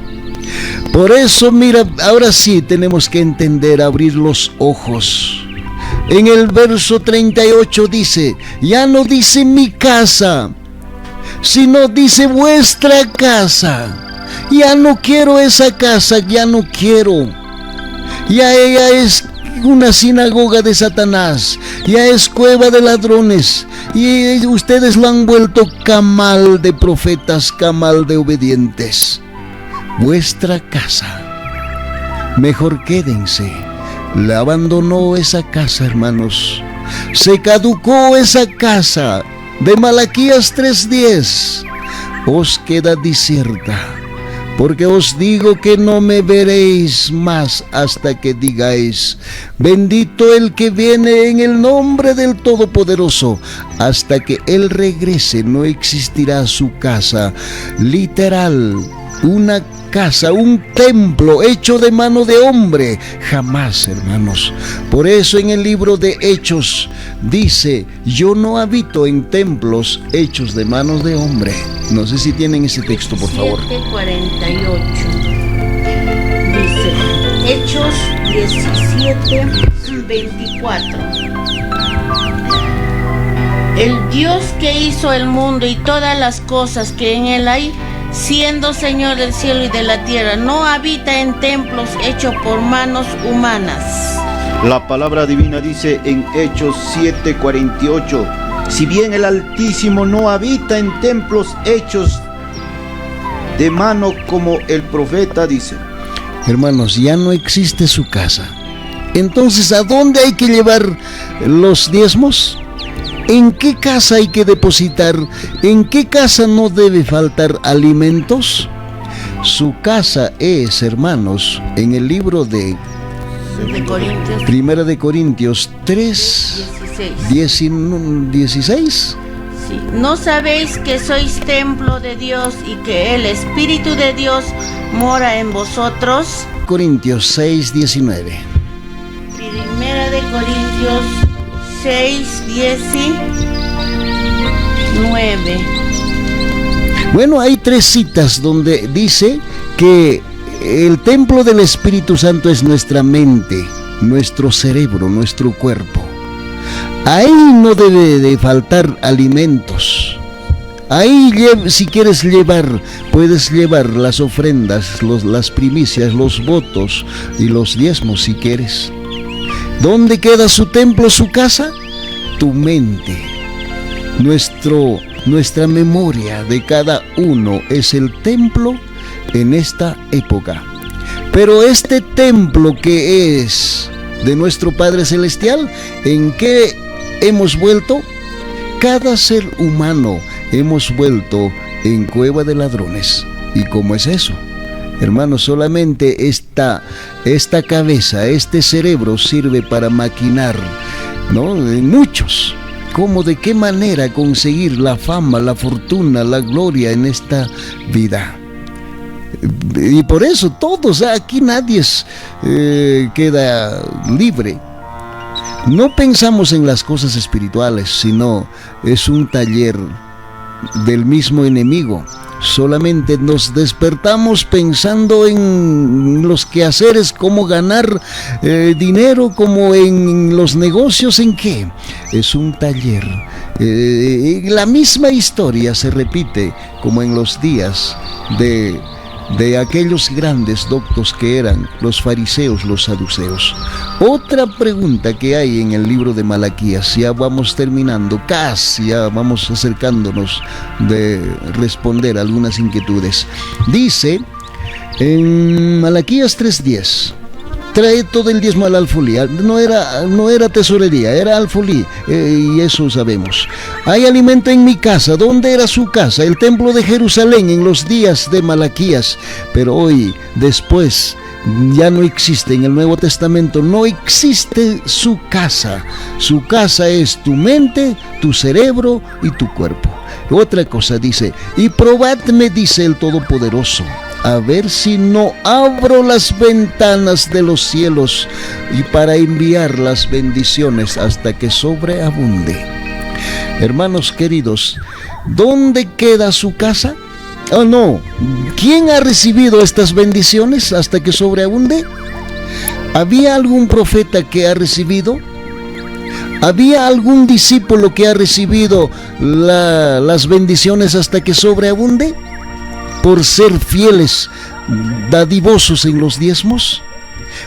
Por eso, mira, ahora sí tenemos que entender, abrir los ojos. En el verso 38 dice, ya no dice mi casa, sino dice vuestra casa. Ya no quiero esa casa, ya no quiero. Ya ella es una sinagoga de Satanás, ya es cueva de ladrones, y ustedes lo han vuelto camal de profetas, camal de obedientes. Vuestra casa, mejor quédense. Le abandonó esa casa, hermanos. Se caducó esa casa. De Malaquías 3:10, os queda desierta, porque os digo que no me veréis más hasta que digáis, bendito el que viene en el nombre del Todopoderoso. Hasta que Él regrese no existirá su casa. Literal, una casa, un templo hecho de mano de hombre. Jamás, hermanos. Por eso en el libro de Hechos dice, yo no habito en templos hechos de manos de hombre. No sé si tienen ese texto, por favor. 7:48. Dice, Hechos 17:24. El Dios que hizo el mundo y todas las cosas que en él hay, siendo Señor del cielo y de la tierra, no habita en templos hechos por manos humanas. La palabra divina dice en Hechos 7:48, si bien el Altísimo no habita en templos hechos de mano como el profeta dice. Hermanos, ya no existe su casa. Entonces, ¿a dónde hay que llevar los diezmos? ¿En qué casa hay que depositar? ¿En qué casa no debe faltar alimentos? Su casa es, hermanos, en el libro de Corintios. Primera de Corintios 3, 16. Sí. ¿No sabéis que sois templo de Dios y que el Espíritu de Dios mora en vosotros? Corintios 6, 19. Primera de Corintios 6:19. Bueno, hay 3 citas donde dice que el templo del Espíritu Santo es nuestra mente, nuestro cerebro, nuestro cuerpo. Ahí no debe de faltar alimentos. Ahí, si quieres llevar, puedes llevar las ofrendas, las primicias, los votos y los diezmos si quieres. ¿Dónde queda su templo, su casa? Tu mente. Nuestra memoria de cada uno es el templo en esta época. Pero este templo que es de nuestro Padre Celestial, ¿en qué hemos vuelto? Cada ser humano hemos vuelto en cueva de ladrones. ¿Y cómo es eso? Hermanos, solamente esta cabeza, este cerebro sirve para maquinar, ¿no? Muchos. ¿Cómo, de qué manera conseguir la fama, la fortuna, la gloria en esta vida? Y por eso todos, aquí nadie queda libre. No pensamos en las cosas espirituales, sino es un taller del mismo enemigo. Solamente nos despertamos pensando en los quehaceres, cómo ganar dinero, como en los negocios. ¿En qué? Es un taller. La misma historia se repite como en los días de aquellos grandes doctos que eran los fariseos, los saduceos. Otra pregunta que hay en el libro de Malaquías, ya vamos terminando, casi ya vamos acercándonos de responder algunas inquietudes. Dice en Malaquías 3:10, trae todo el diezmo al alfolí. No era tesorería, era alfolí, y eso sabemos. Hay alimento en mi casa. ¿Dónde era su casa? El templo de Jerusalén en los días de Malaquías. Pero hoy, después, ya no existe. En el Nuevo Testamento no existe su casa. Su casa es tu mente, tu cerebro y tu cuerpo. Otra cosa dice, y probadme, dice el Todopoderoso, a ver si no abro las ventanas de los cielos y para enviar las bendiciones hasta que sobreabunde. Hermanos queridos, ¿dónde queda su casa? Oh, no. ¿Quién ha recibido estas bendiciones hasta que sobreabunde? ¿Había algún profeta que ha recibido? ¿Había algún discípulo que ha recibido las bendiciones hasta que sobreabunde? ¿Por ser fieles, dadivosos en los diezmos?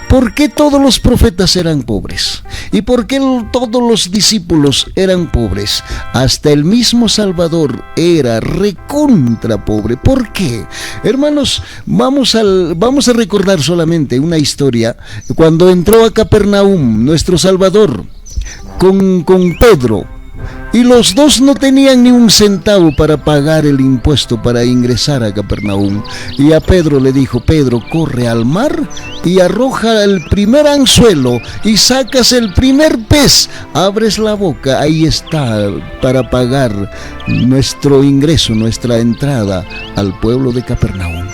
¿Por qué todos los profetas eran pobres? ¿Y por qué todos los discípulos eran pobres? Hasta el mismo Salvador era recontra pobre. ¿Por qué? Hermanos, vamos a recordar solamente una historia. Cuando entró a Capernaum, nuestro Salvador, con Pedro, y los dos no tenían ni un centavo para pagar el impuesto para ingresar a Capernaum. Y a Pedro le dijo: Pedro, corre al mar y arroja el primer anzuelo y sacas el primer pez, abres la boca, ahí está, para pagar nuestro ingreso, nuestra entrada al pueblo de Capernaum.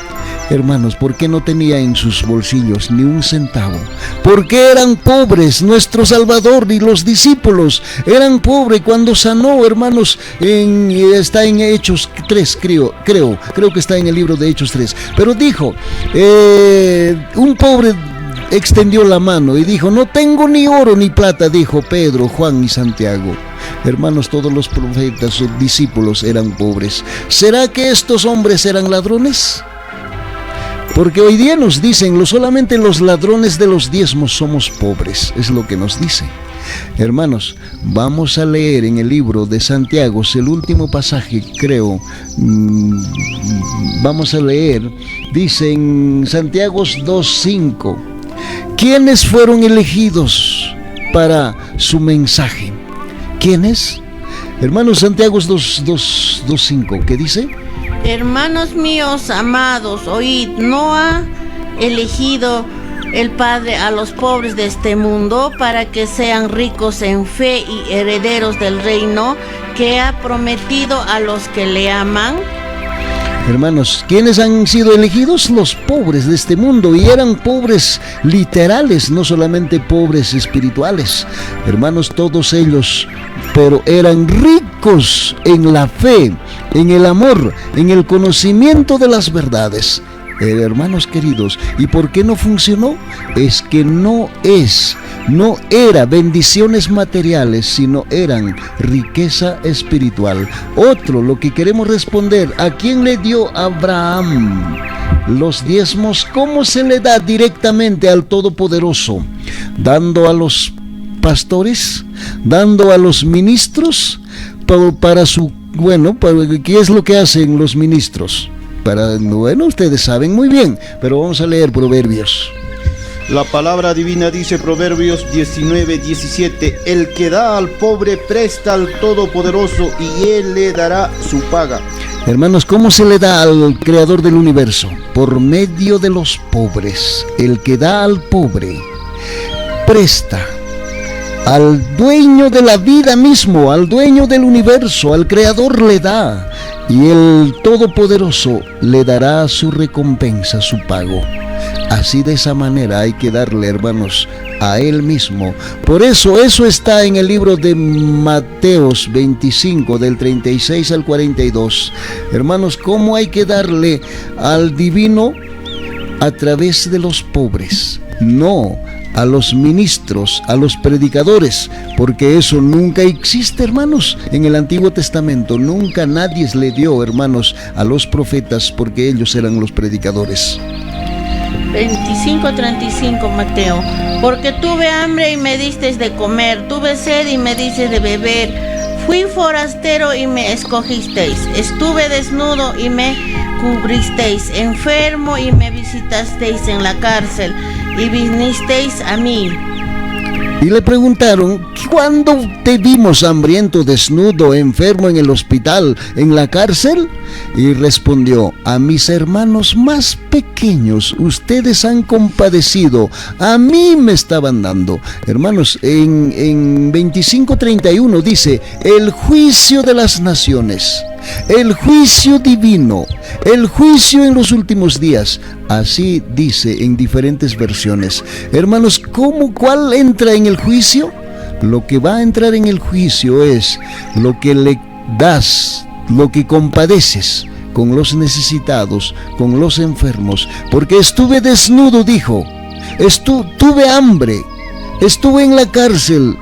Hermanos, ¿por qué no tenía en sus bolsillos ni un centavo? ¿Por qué eran pobres? Nuestro Salvador y los discípulos eran pobres cuando sanó, hermanos. Está en Hechos 3, creo que está en el libro de Hechos 3. Pero dijo, un pobre extendió la mano y dijo: no tengo ni oro ni plata, dijo Pedro, Juan y Santiago. Hermanos, todos los profetas o discípulos eran pobres. ¿Será que estos hombres eran ladrones? Porque hoy día nos dicen, solamente los ladrones de los diezmos somos pobres, es lo que nos dice. Hermanos, vamos a leer en el libro de Santiago, es el último pasaje, creo. Vamos a leer, dice en Santiago 2:5, ¿quiénes fueron elegidos para su mensaje? ¿Quiénes? Hermanos, Santiago 2:5, ¿qué dice? Hermanos míos amados, oíd, ¿no ha elegido el Padre a los pobres de este mundo para que sean ricos en fe y herederos del reino que ha prometido a los que le aman? Hermanos, ¿quiénes han sido elegidos? Los pobres de este mundo, y eran pobres literales, no solamente pobres espirituales. Hermanos, todos ellos, pero eran ricos en la fe, en el amor, en el conocimiento de las verdades. Hermanos queridos, ¿y por qué no funcionó? Es que no era bendiciones materiales, sino eran riqueza espiritual. Otro, lo que queremos responder: ¿a quién le dio Abraham los diezmos? ¿Cómo se le da? Directamente al Todopoderoso, dando a los pastores, dando a los ministros para su... Bueno, ¿qué es lo que hacen los ministros? Bueno, ustedes saben muy bien, pero vamos a leer Proverbios. La palabra divina dice, Proverbios 19:17, el que da al pobre presta al Todopoderoso y él le dará su paga. Hermanos, ¿cómo se le da al Creador del universo? Por medio de los pobres. El que da al pobre presta al dueño de la vida mismo, al dueño del universo, al Creador le da, y el Todopoderoso le dará su recompensa, su pago. Así, de esa manera hay que darle, hermanos, a Él mismo. Por eso está en el libro de Mateos 25, del 36 al 42. Hermanos, ¿cómo hay que darle al divino? A través de los pobres, no a los ministros, a los predicadores, porque eso nunca existe, hermanos. En el Antiguo Testamento nunca nadie le dio, hermanos, a los profetas, porque ellos eran los predicadores. 25:35 Mateo, porque tuve hambre y me disteis de comer, tuve sed y me disteis de beber, fui forastero y me escogisteis, estuve desnudo y me cubristeis, enfermo y me visitasteis en la cárcel y vinisteis a mí. Y le preguntaron, ¿cuándo te vimos hambriento, desnudo, enfermo, en el hospital, en la cárcel? Y respondió, a mis hermanos más pequeños ustedes han compadecido, a mí me estaban dando. Hermanos, en 25:31 dice, el juicio de las naciones, el juicio divino, el juicio en los últimos días. Así dice en diferentes versiones. Hermanos, ¿cuál entra en el juicio? Lo que va a entrar en el juicio es lo que le das, lo que compadeces con los necesitados, con los enfermos. Porque estuve desnudo, dijo, tuve hambre, estuve en la cárcel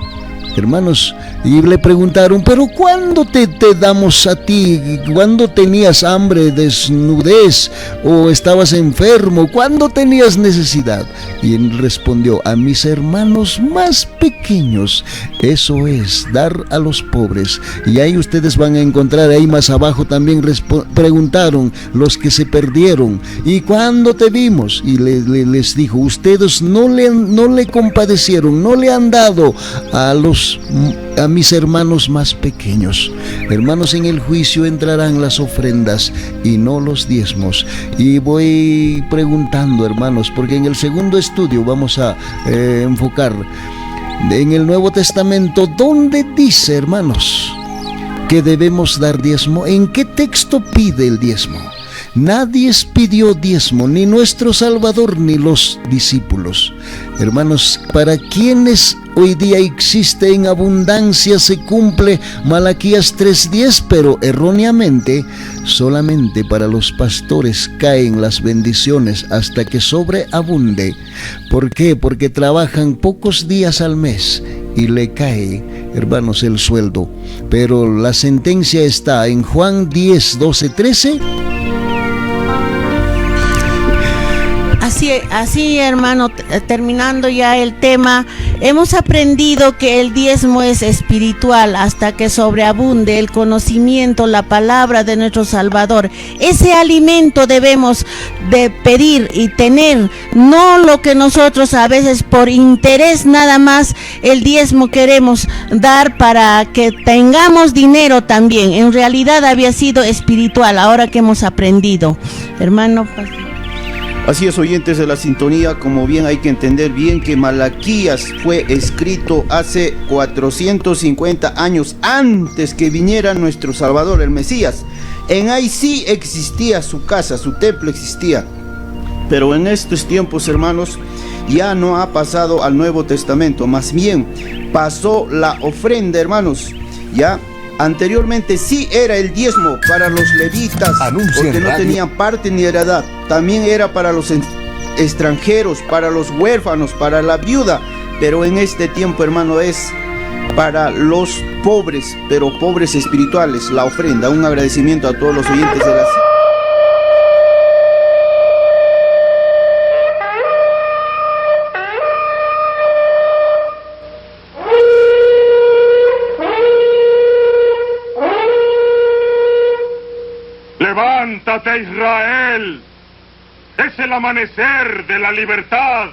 hermanos, y le preguntaron, pero ¿cuándo te damos a ti? ¿Cuándo tenías hambre, desnudez o estabas enfermo? ¿Cuándo tenías necesidad? Y él respondió, a mis hermanos más pequeños, eso es, dar a los pobres. Y ahí ustedes van a encontrar, ahí más abajo también preguntaron los que se perdieron, ¿y cuándo te vimos? Y les dijo, ustedes no le compadecieron, no le han dado a mis hermanos más pequeños. Hermanos, en el juicio entrarán las ofrendas y no los diezmos. Y voy preguntando, hermanos, porque en el segundo estudio vamos a enfocar en el Nuevo Testamento, ¿dónde dice, hermanos, que debemos dar diezmo? ¿En qué texto pide el diezmo? Nadie pidió diezmo, ni nuestro Salvador ni los discípulos. Hermanos, para quienes hoy día existe en abundancia se cumple Malaquías 3:10, pero erróneamente solamente para los pastores caen las bendiciones hasta que sobreabunde. ¿Por qué? Porque trabajan pocos días al mes y le cae, hermanos, el sueldo. Pero la sentencia está en Juan 10:12-13. Así, hermano, terminando ya el tema, hemos aprendido que el diezmo es espiritual hasta que sobreabunde el conocimiento, la palabra de nuestro Salvador. Ese alimento debemos de pedir y tener, no lo que nosotros a veces por interés nada más el diezmo queremos dar para que tengamos dinero también. En realidad había sido espiritual, ahora que hemos aprendido. Hermano, Así es, oyentes de la sintonía, como bien hay que entender bien que Malaquías fue escrito hace 450 años antes que viniera nuestro Salvador, el Mesías. En ahí sí existía su casa, su templo existía. Pero en estos tiempos, hermanos, ya no ha pasado al Nuevo Testamento, más bien pasó la ofrenda, hermanos, ya. Anteriormente sí era el diezmo para los levitas, porque no tenían parte ni heredad. También era para los extranjeros, para los huérfanos, para la viuda. Pero en este tiempo, hermano, es para los pobres, pero pobres espirituales, la ofrenda. Un agradecimiento a todos los oyentes de la... ¡Levántate, Israel! ¡Es el amanecer de la libertad!